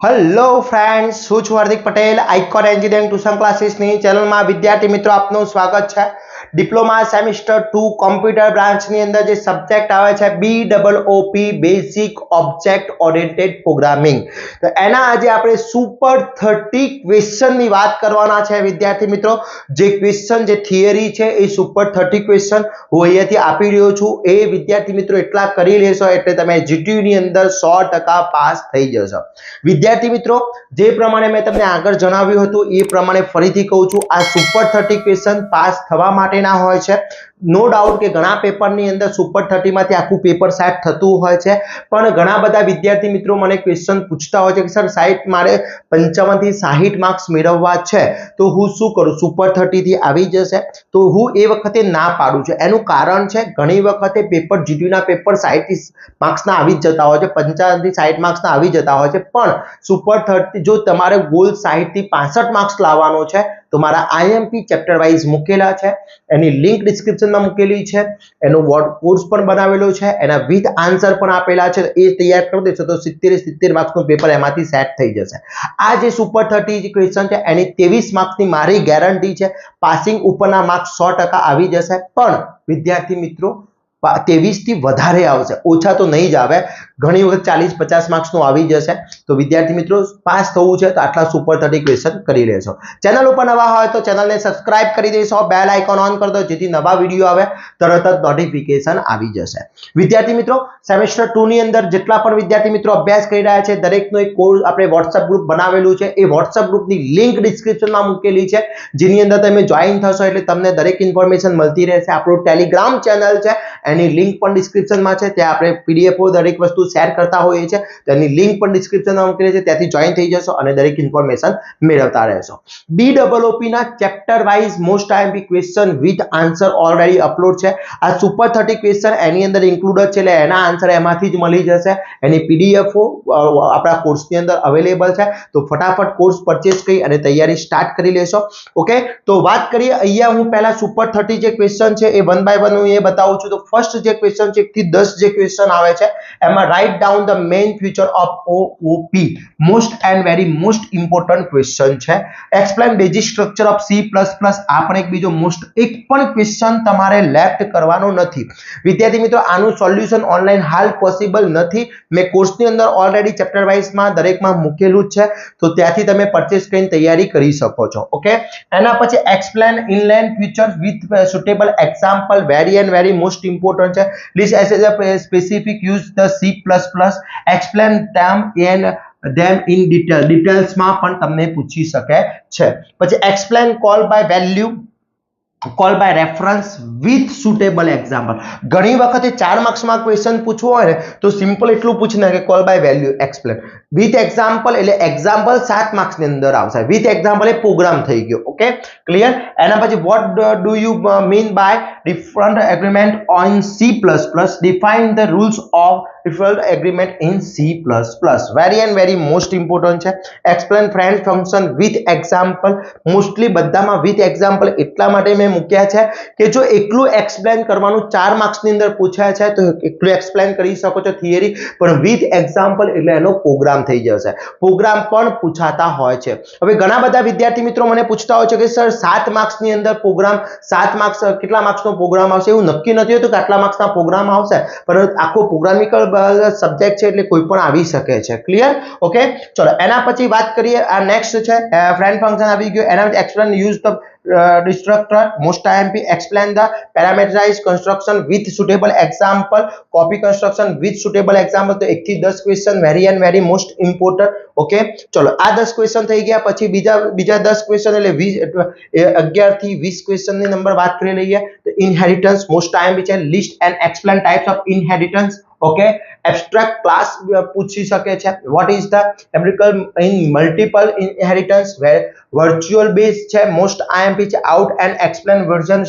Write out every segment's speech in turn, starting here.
Hello friends, હું છું Hardik Patel icon engineering tuition ક્લાસીસની ચેનલમાં વિદ્યાર્થી મિત્રો આપનું સ્વાગત છે। ડિપ્લોમા સેમિસ્ટર 2 કોમ્પ્યુટર બ્રાન્ચની અંદર જે સબ્જેક્ટ આવે છે BOOP basic object oriented programming, તો એના આજે આપણે સુપર 30 ક્વેશ્ચનની વાત કરવાના છે વિદ્યાર્થી મિત્રો। જે ક્વેશ્ચન જે થિયરી છે એ સુપર 30 ક્વેશ્ચન હું અહીંયાથી આપી રહ્યો છું। એ વિદ્યાર્થી મિત્રો એટલા કરી લેશો એટલે તમે જીટીયુ ની અંદર 100% પાસ થઈ જશો। વિદ્યાર્થી મિત્રો, જે પ્રમાણે મેં તમને આગળ જણાવ્યું હતું એ પ્રમાણે ફરીથી કહું છું, આ સુપર 30 ક્વેશ્ચન પાસ થવા માટેના હોય છે। નો ડાઉટ કે ઘણા પેપરની અંદર સુપર 30 માંથી આખું પેપર સેટ થતું હોય છે, પણ ઘણા બધા વિદ્યાર્થી મિત્રો મને ક્વેશ્ચન પૂછતા હોય છે કે સર સાહેબ મારે 55 થી 60 માર્ક્સ મેળવવા છે તો હું શું કરું, સુપર 30 થી આવી જશે? તો હું એ વખતે ના પાડું છું। એનું કારણ છે, ઘણી વખતે પેપર જીટીયુ ના પેપર 60 માર્ક્સના આવી જ જતા હોય છે, 55 થી 60 માર્ક્સના આવી જતા હોય છે, પણ સુપર 30 જો તમારે ગોલ 60 થી 65 માર્ક્સ લાવવાનો છે તો મારા આઈએમપી ચેપ્ટર વાઇઝ મૂકેલા છે, એની લિંક ડિસ્ક્રિપ્શનમાં મૂકેલી છે, એનો કોર્સ પણ બનાવેલો છે, એના વિથ આન્સર પણ આપેલા છે। એ તૈયાર કરી દેશો તો 70 માર્ક્સનું પેપર એમાંથી સેટ થઈ જશે। આ જે સુપર 30 ક્વેશ્ચન છે એની 23 માર્ક્સની મારી ગેરંટી છે, પાસિંગ ઉપરના માર્ક્સ 100% આવી જશે, પણ વિદ્યાર્થી મિત્રો 23 થી વધારે આવશે, ઓછા તો નહીં જ આવે, ઘણી વખત 40-50 માર્ક્સનું આવી જશે। તો વિદ્યાર્થી મિત્રો પાસ થવું છે તો આટલા સુપર 30 ક્વેશ્ચન કરી લેશો। ચેનલ ઉપર નવા હોય તો ચેનલને સબસ્ક્રાઇબ કરી દેશો, બેલ આઇકોન ઓન કરી દો જેથી નવા વિડીયો આવે તરત જ નોટિફિકેશન આવી જશે। વિદ્યાર્થી મિત્રો, સેમેસ્ટર 2 ની અંદર જેટલા પણ વિદ્યાર્થી મિત્રો અભ્યાસ કરી રહ્યા છે દરેકનો એક કોર્સ આપણે WhatsApp ગ્રુપ બનાવેલું છે। એ WhatsApp ગ્રુપની લિંક ડિસ્ક્રિપ્શનમાં મૂકેલી છે, જેની અંદર તમે જોઈન થશો એટલે તમને દરેક ઇન્ફોર્મેશન મળતી રહેશે। આપણું ટેલિગ્રામ ચેનલ છે એની લિંક પણ ડિસ્ક્રિપ્શનમાં છે, ત્યાં આપણે પીડીએફ દરેક વસ્તુ શેર કરતા હોઈએ છીએ, તેની લિંક પણ ડિસ્ક્રિપ્શનમાં મૂકેલી છે, ત્યાંથી જોઈન થઈ જશો અને દરેક ઇન્ફોર્મેશન મેળવતા રહેશો। BOOP ના chapter wise most IMP question with answer already upload છે। આ સુપર 30 ક્વેશ્ચન એની અંદર ઇન્ક્લુડેડ છે એટલે એના આન્સર એમાંથી જ મળી જશે। એની પીડીએફ આપણા કોર્સની અંદર અવેલેબલ છે, તો ફટાફટ કોર્સ પરચેસ કરી અને તૈયારી સ્ટાર્ટ કરી લેશો। ઓકે, તો વાત કરીએ, અહીંયા હું પહેલા સુપર 30 જે ક્વેશ્ચન છે એ વન બાય વન હું એ બતાવું છું। તો ફર્સ્ટ જે ક્વેશ્ચન છે 1 થી 10 જે ક્વેશ્ચન આવે છે એમાં write down the main feature of OOP, most and very most important question છે। Explain basic structure of C++, આ પણ એક બીજો મોસ્ટ, એક પણ ક્વેશ્ચન તમારે લેફ્ટ કરવાનો નથી વિદ્યાર્થી મિત્રો। આનું સોલ્યુશન ઓનલાઈન હાલ પોસિબલ નથી, મેં કોર્સની અંદર ઓલરેડી ચેપ્ટર વાઇઝમાં દરેકમાં મૂકેલું જ છે, તો ત્યાંથી તમે પરચેસ કરીને તૈયારી કરી શકો છો। ઓકે, એના પછી explain inline feature with suitable example, very and very most important છે। List as a specific use the C++, explain them in detail, ડિટેલ્સમાં પણ તમને પૂછી શકે છે। પછી explain call by value, call by reference with suitable example. ઘણી વખતે 4 માર્ક્સમાં ક્વેશ્ચન પૂછવો હોય ને તો સિમ્પલ એટલું પૂછને કે call by value explain with example, એટલે એક્ઝામ્પલ 7 માર્ક્સની અંદર આવશે, વિથ એક્ઝામ્પલ એ પ્રોગ્રામ થઈ ગયો। Okay, clear. એના પછી what do you mean by different agreement on C++, define the rules of different agreement in C++, very and very most important છે। Explain friend function with example, mostly બધામાં with example એટલા માટે મેં મૂક્યા છે કે જો એકલું એક્સપ્લેન કરવાનું 4 માર્ક્સની અંદર પૂછાય છે તો એકલું એક્સપ્લેન કરી શકો છો થિયરી, પણ વિથ એક્ઝામ્પલ એટલે એનો પ્રોગ્રામ થઈ જશે, પ્રોગ્રામ પણ પૂછાતા હોય છે। હવે ઘણા બધા વિદ્યાર્થી મિત્રો મને પૂછતા હોય છે કે સર 7 માર્ક્સની અંદર પ્રોગ્રામ, 7 માર્ક્સ કેટલા માર્ક્સનો પ્રોગ્રામ આવશે? એવું નક્કી નથી હોતું કે આટલા માર્ક્સના પ્રોગ્રામ આવશે, પણ આખો પ્રોગ્રામિકલ સબ્જેક્ટ છે એટલે કોઈ પણ આવી શકે છે। ક્લિયર? ઓકે, ચલો એના પછી વાત કરીએ, આ નેક્સ્ટ છે ફ્રેન્ડ ફંક્શન આવી ગયું। એના પછી explain use the destructor, most IMP, explain the parameterized construction with suitable example, copy construction with suitable example। તો 1 થી 10 question very and very most important. Okay, ચલો આ 10 ક્વેશ્ચન થઈ ગયા, પછી બીજા 10 ક્વેશ્ચન એટલે 11 થી 20 ક્વેશ્ચનની નંબર વાત કરી લઈએ। તો ઇનહેરિટન્સ મોસ્ટ IMP છે, list and explain types of inheritance. Okay, abstract class પૂછી શકે છે, what is the empirical in multiple inheritance, virtual base છે, મોસ્ટ IMP છે, out and explain version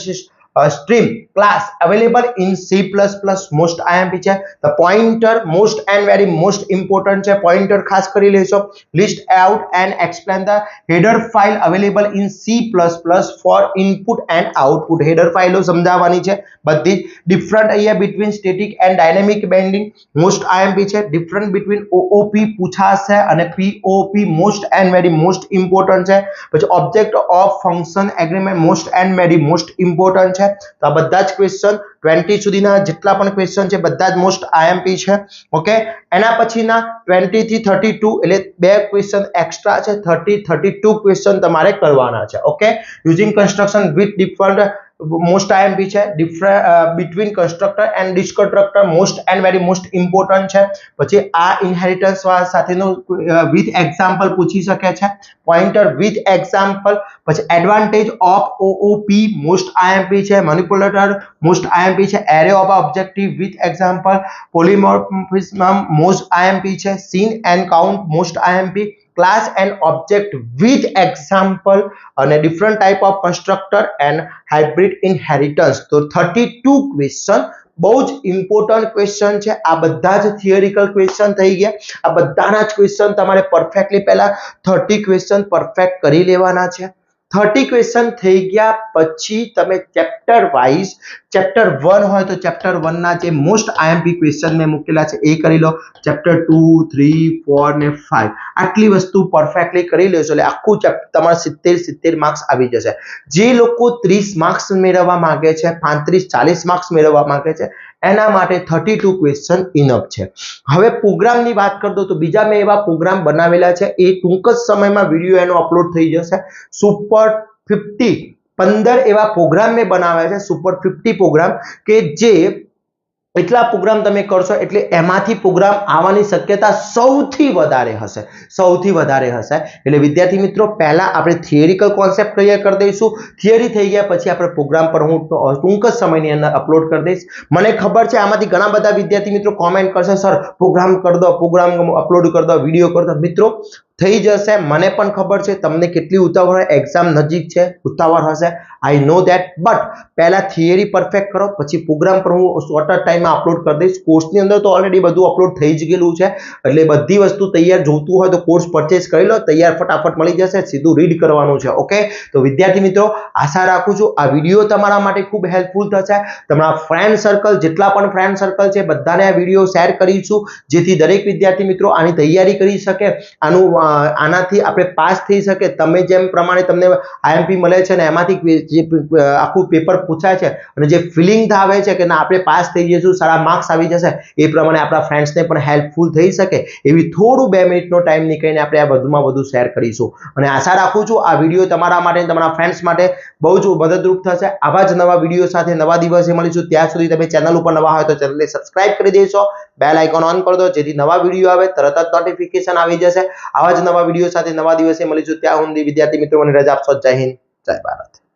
stream class available in C++. most IMP છે. the pointer most and very most important છે. pointer ખાસ કરી લેશો. list out and explain the header file available in C++ for input and output. header ફાઇલો સમજાવવાની છે બધી. different અહીંયા between static and dynamic binding most IMP છે. different between OOP પૂછાશે અને POP most and very most important છે. પછી object of function agreement most and very most important છે. તો આ બધા જ ક્વેશ્ચન 20 સુધીના જેટલા પણ ક્વેશ્ચન છે બધા જ મોસ્ટ આઈએમપી છે. ઓકે, એના પછીના 20 થી 32 એટલે બે ક્વેશ્ચન એક્સ્ટ્રા છે. 32 ક્વેશ્ચન તમારે કરવાના છે. Okay, using construction with different most IMP છે. Different between constructor and disconstructor most and very most important છે. પછી આ ઇનહેરિટન્સ સાથેનો વિથ એક્ઝામ્પલ પૂછી શકે છે. Pointer with example. પછી advantage of OOP most IMP છે. મેનિપ્યુલેટર મોસ્ટ આઈએમપી છે. Array of objective with example. Polymorphism most IMP છે. Cin and count most IMP. class and object with example અને different type of constructor and hybrid inheritance. તો 32 question બહુ જ important question છે. આ બધા જ થિયરિકલ ક્વેશ્ચન થઈ ગયા. આ બધાના જ ક્વેશ્ચન તમારે પરફેક્ટલી પહેલા 30 ક્વેશ્ચન પરફેક્ટ કરી લેવાના છે. 30 ક્વેશ્ચન થઈ ગયા પછી તમે ચેપ્ટર વાઇઝ ચેપ્ટર 1 હોય તો ચેપ્ટર 1 ના જે મોસ્ટ આઈએમપી ક્વેશ્ચન મેં મૂકેલા છે એ કરી લો. ચેપ્ટર 2 3 4 ને 5 આટલી વસ્તુ પરફેક્ટલી કરી લેશો એટલે આખું ચેપ્ટર તમારા 70 માર્ક્સ આવી જશે. જે લોકો 30 માર્ક્સ મેળવવા માંગે છે, 35-40 માર્ક્સ મેળવવા માંગે છે એના માટે 32 ક્વેશ્ચન ઇનફ છે. હવે પ્રોગ્રામની વાત કરી દો તો બીજા મેં એવા પ્રોગ્રામ બનાવેલા છે એ ટૂંક જ સમયમાં વિડીયો એનો અપલોડ થઈ જશે. સુપર 50 15 એવા પ્રોગ્રામ મેં બનાવ્યા છે. સુપર 50 પ્રોગ્રામ કે જે એટલા પ્રોગ્રામ તમે કરશો એટલે એમાંથી પ્રોગ્રામ આવવાની શક્યતા સૌથી વધારે હશે. એટલે વિદ્યાર્થી મિત્રો પહેલા આપણે થિયરિકલ કોન્સેપ્ટ ક્લિયર કરી દઈશું. થિયરી થઈ ગયા પછી આપણે પ્રોગ્રામ પર હું ટૂંક જ સમયની અંદર અપલોડ કરી દઈશ. મને ખબર છે આમાંથી ઘણા બધા વિદ્યાર્થી મિત્રો કોમેન્ટ કરશે સર પ્રોગ્રામ કરી દો, પ્રોગ્રામ અપલોડ કરી દો, વિડીયો કરી દો. મિત્રો થઈ જશે. મને પણ ખબર છે તમને કેટલી ઉતાવળ, એક્ઝામ નજીક છે, ઉતાવળ હશે. આઈ નો ધેટ. બટ પહેલા થિયરી પરફેક્ટ કરો પછી પ્રોગ્રામ પર હું શોર્ટ ટાઈમમાં અપલોડ કરી દઈશ. કોર્સની અંદર તો ઓલરેડી બધું અપલોડ થઈ જ ગયેલું છે એટલે બધી વસ્તુ તૈયાર જોતું હોય તો કોર્સ પરચેસ કરી લો. તૈયાર ફટાફટ મળી જશે. સીધું રીડ કરવાનું છે. ઓકે, તો વિદ્યાર્થી મિત્રો આશા રાખું છું આ વિડીયો તમારા માટે ખૂબ હેલ્પફુલ થશે. તમારા ફ્રેન્ડ સર્કલ જેટલા પણ ફ્રેન્ડ સર્કલ છે બધાને આ વિડીયો શેર કરીશું જેથી દરેક વિદ્યાર્થી મિત્રો આની તૈયારી કરી શકે, આનાથી આપણે પાસ થઈ શકે. તમે જેમ પ્રમાણે તમને આઈએમપી મળે છે ને એમાંથી જે આખું પેપર પૂછાય છે અને જે ફિલિંગ આવે છે કે ના આપણે પાસ થઈ જઈશું, સારા માર્ક્સ આવી જશે, એ પ્રમાણે આપણા ફ્રેન્ડ્સને પણ હેલ્પફુલ થઈ શકે એવી થોડું 2 મિનિટનો ટાઈમ નીકળીને આપણે આ વધુમાં વધુ શેર કરીશું. અને આશા રાખું છું આ વિડીયો તમારા માટે તમારા ફ્રેન્ડ્સ માટે બહુ જ મદદરૂપ થશે. આવા જ નવા વિડીયો સાથે નવા દિવસે મળીશું. ત્યાં સુધી તમે ચેનલ ઉપર નવા હોય તો ચેનલને સબસ્ક્રાઇબ કરી દેશો, બેલ આઇકોન ઓન કરી દો જેથી નવા વિડીયો આવે તરત જ નોટિફિકેશન આવી જશે. આવા જ નવા વિડીયો સાથે નવા દિવસે મળીશું. ત્યાં સુધી વિદ્યાર્થી મિત્રો મને રજા આપશો. જય હિન્દ, જય ભારત.